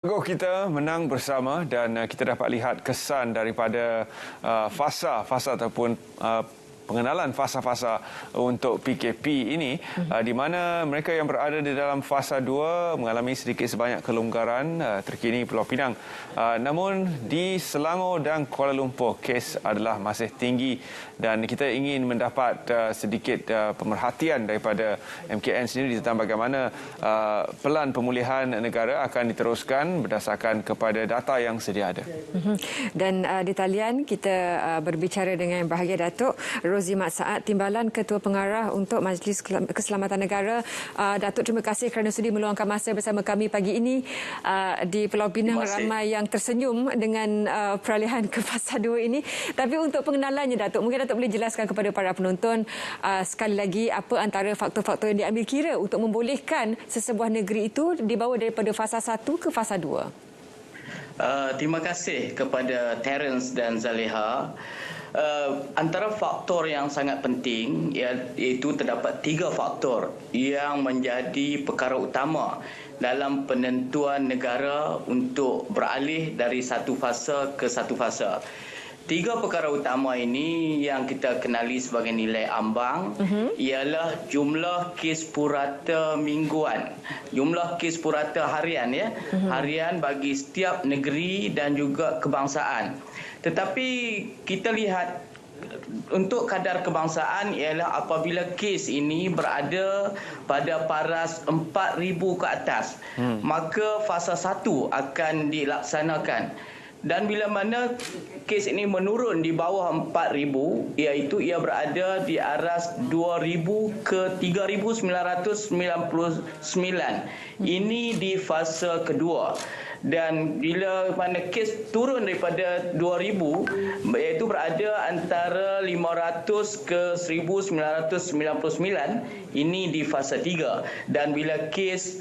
Selangor kita menang bersama dan kita dapat lihat kesan daripada fasa-fasa ataupun pengenalan fasa-fasa untuk PKP ini di mana mereka yang berada di dalam fasa 2 mengalami sedikit sebanyak kelonggaran terkini Pulau Pinang. Namun di Selangor dan Kuala Lumpur kes adalah masih tinggi dan kita ingin mendapat sedikit pemerhatian daripada MKN sendiri tentang bagaimana pelan pemulihan negara akan diteruskan berdasarkan kepada data yang sedia ada. Dan di talian kita berbicara dengan Bahagia Datuk Rozi Mat Saad, Timbalan Ketua Pengarah untuk Majlis Keselamatan Negara. Datuk, terima kasih kerana sudi meluangkan masa bersama kami pagi ini. Di Pulau Pinang ramai yang tersenyum dengan peralihan ke fasa 2 ini. Tapi untuk pengenalannya, Datuk, mungkin Datuk boleh jelaskan kepada para penonton sekali lagi apa antara faktor-faktor yang diambil kira untuk membolehkan sesebuah negeri itu dibawa daripada fasa 1 ke fasa 2. Terima kasih kepada Terence dan Zaleha. Antara faktor yang sangat penting iaitu terdapat 3 faktor yang menjadi perkara utama dalam penentuan negara untuk beralih dari satu fasa ke satu fasa. 3 perkara utama ini yang kita kenali sebagai nilai ambang ialah jumlah kes purata mingguan, jumlah kes purata harian harian bagi setiap negeri dan juga kebangsaan. Tetapi kita lihat untuk kadar kebangsaan ialah apabila kes ini berada pada paras 4,000 ke atas, maka fasa 1 akan dilaksanakan. Dan bila mana kes ini menurun di bawah 4,000, iaitu ia berada di aras 2,000 ke 3,999. Ini di fasa kedua. Dan bila mana kes turun daripada 2,000, iaitu berada antara 500 ke 1,999, ini di fasa 3. Dan bila kes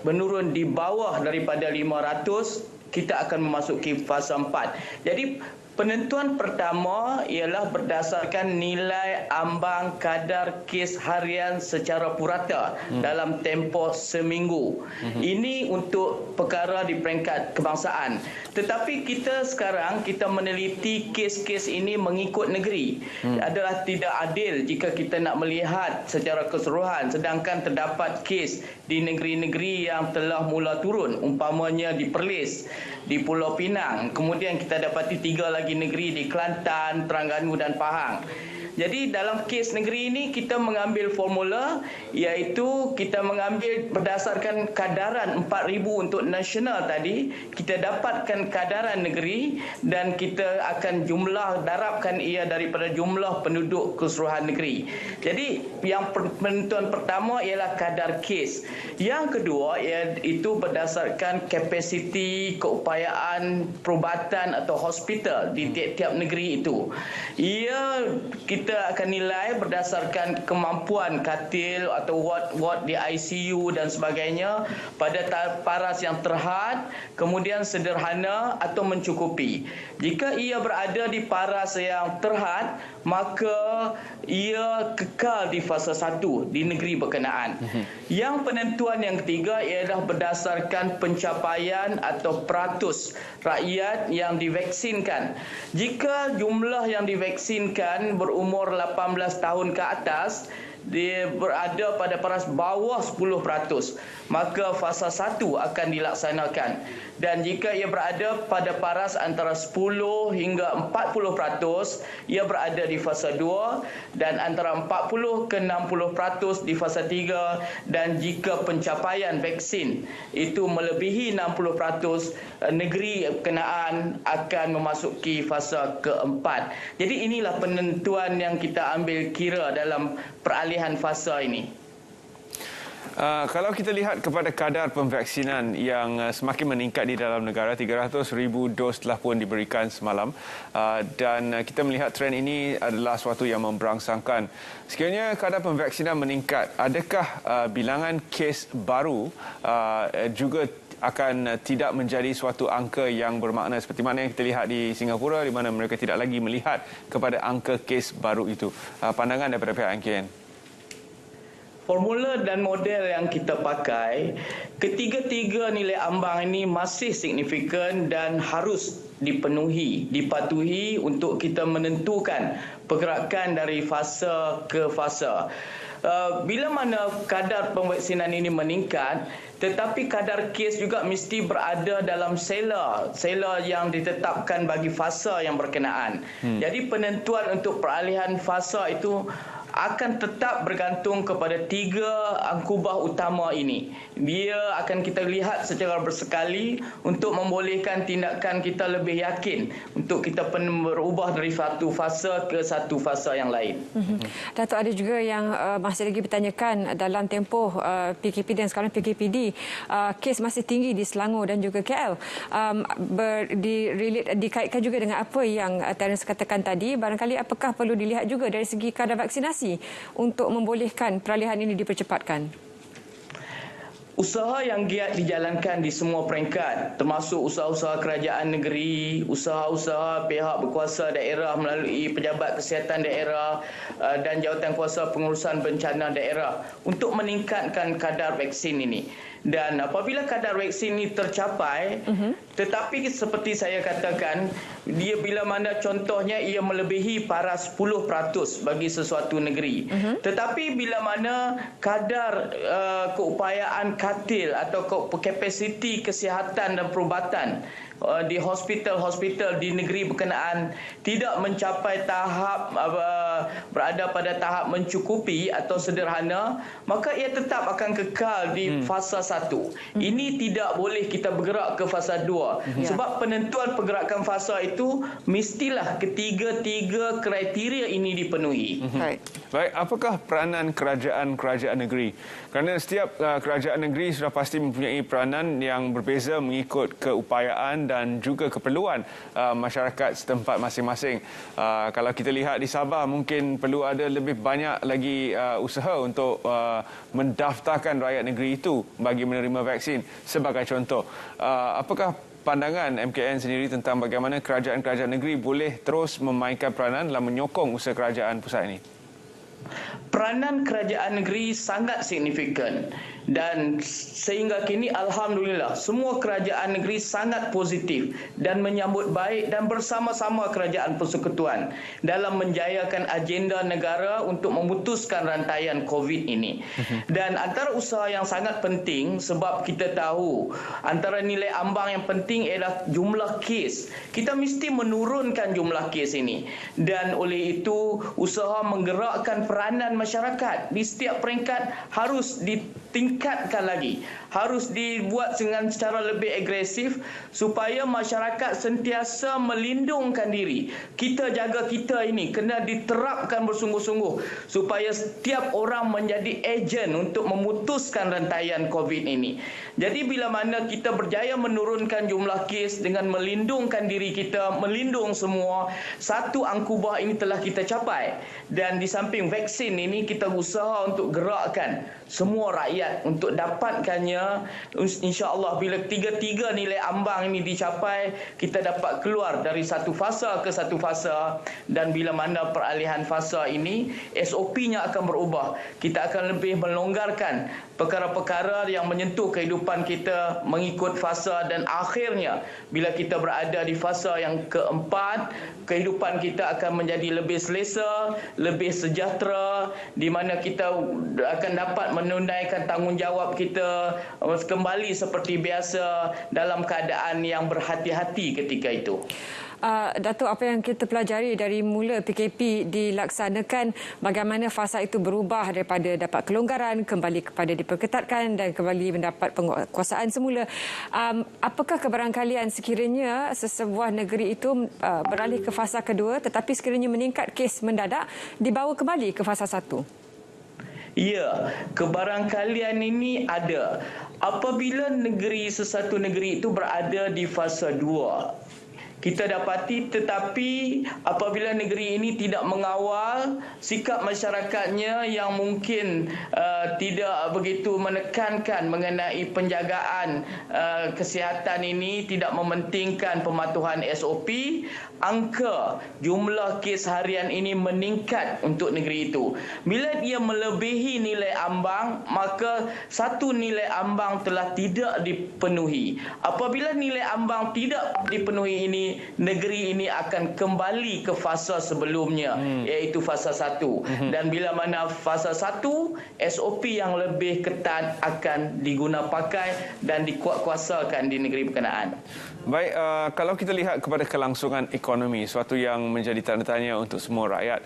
menurun di bawah daripada 500, kita akan memasuki fasa 4. Jadi penentuan pertama ialah berdasarkan nilai ambang kadar kes harian secara purata dalam tempoh seminggu. Ini untuk perkara di peringkat kebangsaan. Tetapi kita sekarang meneliti kes-kes ini mengikut negeri. Adalah tidak adil jika kita nak melihat secara keseluruhan, sedangkan terdapat kes di negeri-negeri yang telah mula turun, umpamanya di Perlis, di Pulau Pinang, kemudian kita dapati 3 lagi negeri di Kelantan, Terengganu dan Pahang. Jadi dalam kes negeri ini kita mengambil formula, iaitu kita mengambil berdasarkan kadaran 4,000 untuk nasional tadi, kita dapatkan kadaran negeri dan kita akan darabkan ia daripada jumlah penduduk keseluruhan negeri. Jadi yang penentuan pertama ialah kadar kes. Yang kedua iaitu berdasarkan kapasiti keupayaan perubatan atau hospital di tiap-tiap negeri itu. Kita akan nilai berdasarkan kemampuan katil atau ward di ICU dan sebagainya pada paras yang terhad, kemudian sederhana atau mencukupi. Jika ia berada di paras yang terhad, maka ia kekal di fasa 1 di negeri berkenaan. Yang penentuan yang ketiga ialah berdasarkan pencapaian atau peratus rakyat yang divaksinkan. Jika jumlah yang divaksinkan berumur 18 tahun ke atas, dia berada pada paras bawah 10%, maka fasa 1 akan dilaksanakan. Dan jika ia berada pada paras antara 10 hingga 40%, ia berada di fasa 2, dan antara 40 ke 60% di fasa 3, dan jika pencapaian vaksin itu melebihi 60%, negeri berkenaan akan memasuki fasa keempat. Jadi inilah penentuan yang kita ambil kira dalam peralihan fasa ini. Kalau kita lihat kepada kadar pemvaksinan yang semakin meningkat di dalam negara, 300,000 dos telah pun diberikan semalam, dan kita melihat trend ini adalah suatu yang memberangsangkan. Sekiranya kadar pemvaksinan meningkat, adakah bilangan kes baru juga akan tidak menjadi suatu angka yang bermakna seperti mana yang kita lihat di Singapura, di mana mereka tidak lagi melihat kepada angka kes baru itu? Pandangan daripada pihak MKN. Formula dan model yang kita pakai Ketiga-tiga nilai ambang ini masih signifikan dan harus dipatuhi untuk kita menentukan pergerakan dari fasa ke fasa. Bila mana kadar pemvaksinan ini meningkat, tetapi kadar kes juga mesti berada dalam sela yang ditetapkan bagi fasa yang berkenaan. Jadi penentuan untuk peralihan fasa itu akan tetap bergantung kepada 3 angkubah utama ini. Dia akan kita lihat secara bersekali untuk membolehkan tindakan kita lebih yakin untuk kita berubah dari satu fasa ke satu fasa yang lain. Datuk, ada juga yang masih lagi bertanyakan dalam tempoh PKP dan sekarang PKPD, kes masih tinggi di Selangor dan juga KL. Dikaitkan juga dengan apa yang Terence katakan tadi, barangkali apakah perlu dilihat juga dari segi kadar vaksinasi untuk membolehkan peralihan ini dipercepatkan? Usaha yang giat dijalankan di semua peringkat, termasuk usaha-usaha kerajaan negeri, usaha-usaha pihak berkuasa daerah melalui pejabat kesihatan daerah dan jawatankuasa pengurusan bencana daerah untuk meningkatkan kadar vaksin ini. Dan apabila kadar vaksin ini tercapai, tetapi seperti saya katakan, dia bila mana contohnya ia melebihi paras 10% bagi sesuatu negeri. Tetapi bila mana kadar keupayaan katil atau kapasiti kesihatan dan perubatan di hospital-hospital di negeri berkenaan tidak mencapai tahap berada pada tahap mencukupi atau sederhana, maka ia tetap akan kekal di fasa 1. Ini tidak boleh kita bergerak ke fasa 2. Sebab penentuan pergerakan fasa itu mestilah ketiga-tiga kriteria ini dipenuhi. Baik, apakah peranan kerajaan negeri? Kerana setiap kerajaan negeri sudah pasti mempunyai peranan yang berbeza mengikut keupayaan dan juga keperluan masyarakat setempat masing-masing. Kalau kita lihat di Sabah, mungkin perlu ada lebih banyak lagi usaha untuk mendaftarkan rakyat negeri itu bagi menerima vaksin. Sebagai contoh, apakah pandangan MKN sendiri tentang bagaimana kerajaan-kerajaan negeri boleh terus memainkan peranan dalam menyokong usaha kerajaan pusat ini? Peranan kerajaan negeri sangat signifikan dan sehingga kini alhamdulillah semua kerajaan negeri sangat positif dan menyambut baik dan bersama-sama kerajaan persekutuan dalam menjayakan agenda negara untuk memutuskan rantaian COVID ini. Dan antara usaha yang sangat penting, sebab kita tahu antara nilai ambang yang penting ialah jumlah kes. Kita mesti menurunkan jumlah kes ini, dan oleh itu usaha menggerakkan peranan masyarakat di setiap peringkat harus ditingkatkan lagi, harus dibuat dengan secara lebih agresif supaya masyarakat sentiasa melindungkan diri. Kita jaga kita ini kena diterapkan bersungguh-sungguh supaya setiap orang menjadi ejen untuk memutuskan rantaian COVID ini. Jadi bila mana kita berjaya menurunkan jumlah kes dengan melindungkan diri kita, melindung semua, satu angkubah ini telah kita capai. Dan di samping vaksin ini kita usaha untuk gerakkan semua rakyat untuk dapatkannya. InsyaAllah bila tiga-tiga nilai ambang ini dicapai, kita dapat keluar dari satu fasa ke satu fasa. Dan bila mana peralihan fasa ini, SOP-nya akan berubah. Kita akan lebih melonggarkan perkara-perkara yang menyentuh kehidupan kita mengikut fasa, dan akhirnya bila kita berada di fasa yang keempat, kehidupan kita akan menjadi lebih selesa, lebih sejahtera, di mana kita akan dapat menunaikan tanggungjawab kita kembali seperti biasa dalam keadaan yang berhati-hati ketika itu. Datuk, apa yang kita pelajari dari mula PKP dilaksanakan, bagaimana fasa itu berubah daripada dapat kelonggaran kembali kepada diperketatkan dan kembali mendapat penguasaan semula. Apakah kebarangkalian sekiranya sesebuah negeri itu beralih ke fasa kedua tetapi sekiranya meningkat kes mendadak, dibawa kembali ke fasa 1? Ya, kebarangkalian ini ada. Apabila sesuatu negeri itu berada di fasa 2, kita dapati, tetapi apabila negeri ini tidak mengawal sikap masyarakatnya yang mungkin tidak begitu menekankan mengenai penjagaan kesihatan ini, tidak mementingkan pematuhan SOP, angka jumlah kes harian ini meningkat untuk negeri itu. Bila dia melebihi nilai ambang, maka satu nilai ambang telah tidak dipenuhi. Apabila nilai ambang tidak dipenuhi ini, negeri ini akan kembali ke fasa sebelumnya, iaitu fasa 1. Dan bila mana fasa 1, SOP yang lebih ketat akan digunapakai dan dikuatkuasakan di negeri berkenaan. Baik, kalau kita lihat kepada kelangsungan ekonomi, suatu yang menjadi tanda tanya untuk semua rakyat.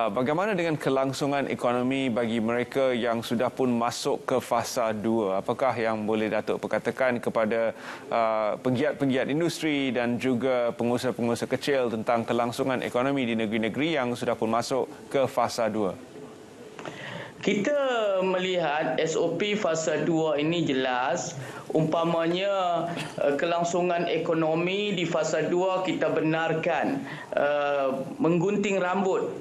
Bagaimana dengan kelangsungan ekonomi bagi mereka yang sudah pun masuk ke fasa 2? Apakah yang boleh Datuk perkatakan kepada penggiat-penggiat industri dan juga pengusaha-pengusaha kecil tentang kelangsungan ekonomi di negeri-negeri yang sudah pun masuk ke fasa 2? Kita melihat SOP fasa 2 ini jelas. Umpamanya kelangsungan ekonomi di fasa 2 kita benarkan menggunting rambut,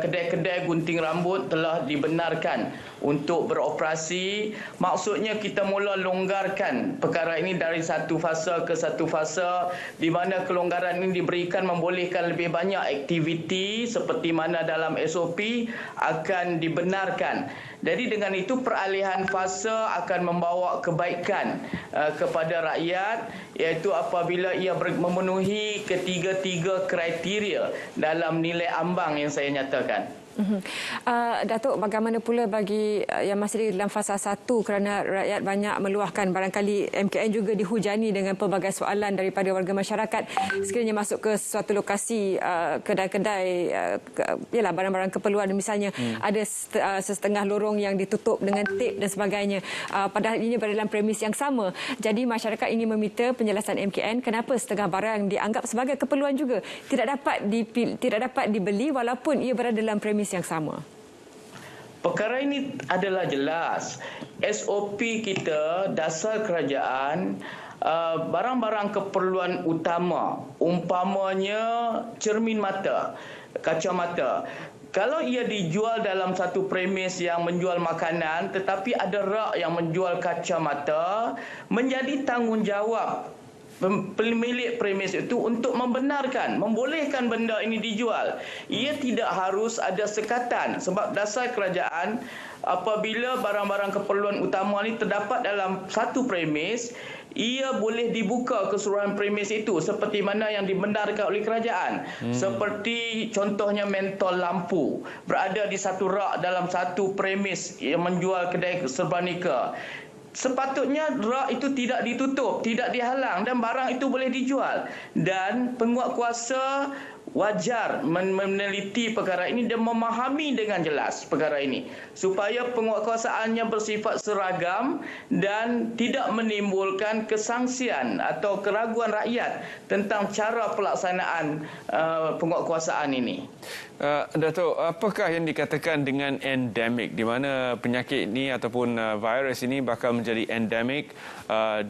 kedai-kedai gunting rambut telah dibenarkan untuk beroperasi. Maksudnya kita mula longgarkan perkara ini dari satu fasa ke satu fasa, di mana kelonggaran ini diberikan membolehkan lebih banyak aktiviti seperti mana dalam SOP akan dibenarkan. Jadi dengan itu peralihan fasa akan membawa kebaikan kepada rakyat, iaitu apabila ia memenuhi ketiga-tiga kriteria dalam nilai ambang yang saya nyatakan. Datuk, bagaimana pula bagi yang masih dalam fasa 1, kerana rakyat banyak meluahkan, barangkali MKN juga dihujani dengan pelbagai soalan daripada warga masyarakat sekiranya masuk ke suatu lokasi kedai-kedai, ialah barang-barang keperluan, misalnya ada setengah lorong yang ditutup dengan tip dan sebagainya, padahal ini berada dalam premis yang sama. Jadi masyarakat ingin meminta penjelasan MKN kenapa setengah barang dianggap sebagai keperluan juga tidak dapat dibeli walaupun ia berada dalam premis yang sama. Perkara ini adalah jelas. SOP kita, dasar kerajaan, barang-barang keperluan utama, umpamanya cermin mata, kacamata, kalau ia dijual dalam satu premis yang menjual makanan tetapi ada rak yang menjual kacamata, menjadi tanggungjawab pemilik premis itu untuk membenarkan, membolehkan benda ini dijual. Ia tidak harus ada sekatan, sebab dasar kerajaan apabila barang-barang keperluan utama ini terdapat dalam satu premis, ia boleh dibuka keseluruhan premis itu seperti mana yang dibenarkan oleh kerajaan. Seperti contohnya mentol lampu berada di satu rak dalam satu premis yang menjual kedai serbanika. Sepatutnya rak itu tidak ditutup, tidak dihalang dan barang itu boleh dijual. Dan penguatkuasa wajar meneliti perkara ini dan memahami dengan jelas perkara ini supaya penguatkuasaannya bersifat seragam dan tidak menimbulkan kesangsian atau keraguan rakyat tentang cara pelaksanaan penguatkuasaan ini. Datuk, apakah yang dikatakan dengan endemik, di mana penyakit ini ataupun virus ini bakal menjadi endemik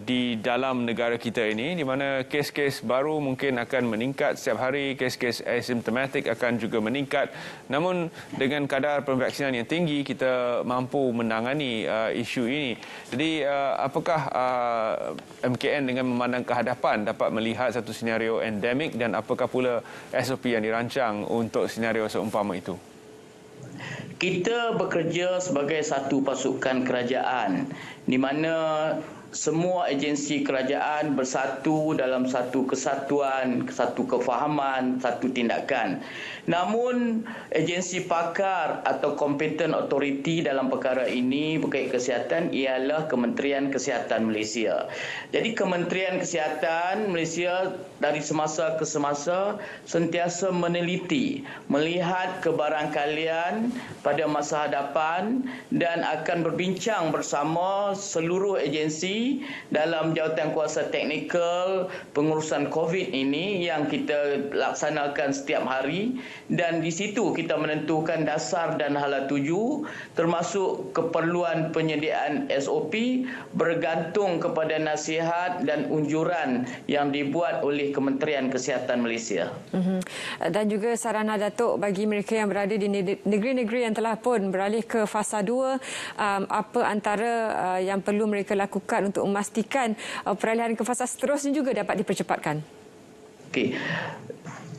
di dalam negara kita ini, di mana kes-kes baru mungkin akan meningkat setiap hari, kes-kes asymptomatik akan juga meningkat. Namun dengan kadar penvaksinan yang tinggi, kita mampu menangani isu ini. Jadi apakah MKN dengan memandang ke hadapan dapat melihat satu senario endemik, dan apakah pula SOP yang dirancang untuk senario seumpama itu? Kita bekerja sebagai satu pasukan kerajaan di mana semua agensi kerajaan bersatu dalam satu kesatuan, satu kefahaman, satu tindakan. Namun agensi pakar atau competent authority dalam perkara ini berkait kesihatan ialah Kementerian Kesihatan Malaysia. Jadi Kementerian Kesihatan Malaysia dari semasa ke semasa sentiasa meneliti, melihat kebarangkalian pada masa hadapan dan akan berbincang bersama seluruh agensi kembali dalam jawatankuasa teknikal pengurusan COVID ini yang kita laksanakan setiap hari, dan di situ kita menentukan dasar dan hala tuju termasuk keperluan penyediaan SOP bergantung kepada nasihat dan unjuran yang dibuat oleh Kementerian Kesihatan Malaysia. Dan juga sarana Datuk bagi mereka yang berada di negeri-negeri yang telah pun beralih ke fasa 2, apa antara yang perlu mereka lakukan untuk memastikan peralihan ke fasa seterusnya juga dapat dipercepatkan? Okey.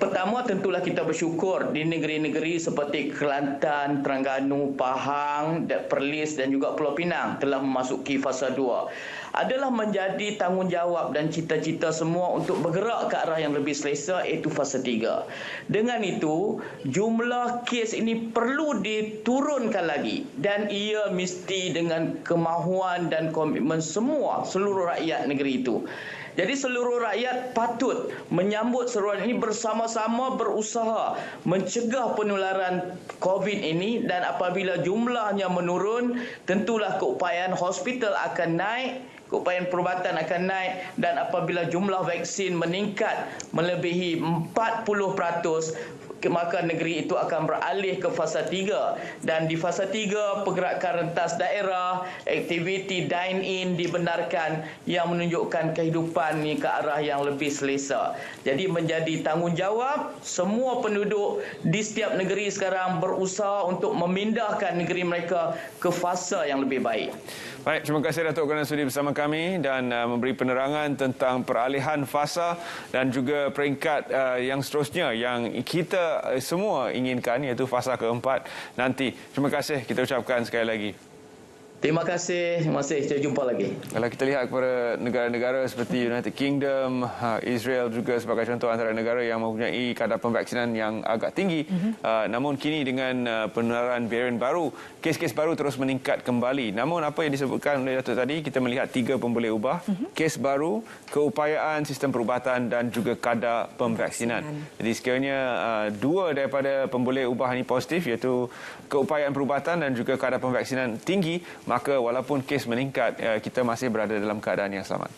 Pertama, tentulah kita bersyukur di negeri-negeri seperti Kelantan, Terengganu, Pahang, Perlis dan juga Pulau Pinang telah memasuki fasa 2. Adalah menjadi tanggungjawab dan cita-cita semua untuk bergerak ke arah yang lebih selesa, iaitu fasa 3. Dengan itu, jumlah kes ini perlu diturunkan lagi, dan ia mesti dengan kemahuan dan komitmen seluruh rakyat negeri itu. Jadi seluruh rakyat patut menyambut seruan ini, bersama-sama berusaha mencegah penularan COVID ini, dan apabila jumlahnya menurun, tentulah keupayaan hospital akan naik, keupayaan perubatan akan naik, dan apabila jumlah vaksin meningkat melebihi 40%, maka negeri itu akan beralih ke fasa 3. Dan di fasa 3, pergerakan rentas daerah, aktiviti dine-in dibenarkan yang menunjukkan kehidupan ni ke arah yang lebih selesa. Jadi menjadi tanggungjawab semua penduduk di setiap negeri sekarang berusaha untuk memindahkan negeri mereka ke fasa yang lebih baik. Baik, terima kasih Datuk kerana sudi bersama kami dan memberi penerangan tentang peralihan fasa dan juga peringkat yang seterusnya yang kita semua inginkan, iaitu fasa keempat nanti. Terima kasih kita ucapkan sekali lagi. Terima kasih. Kita jumpa lagi. Kalau kita lihat kepada negara-negara seperti United Kingdom, Israel juga sebagai contoh antara negara yang mempunyai kadar pemvaksinan yang agak tinggi. Namun kini dengan penularan varian baru, kes-kes baru terus meningkat kembali. Namun apa yang disebutkan oleh Datuk tadi, kita melihat 3 pun boleh ubah. Kes baru, keupayaan sistem perubatan dan juga kadar pemvaksinan. Jadi sekiranya 2 daripada pemboleh ubah ini positif, iaitu keupayaan perubatan dan juga kadar pemvaksinan tinggi, maka walaupun kes meningkat, kita masih berada dalam keadaan yang selamat.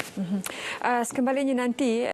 Sekembalinya nanti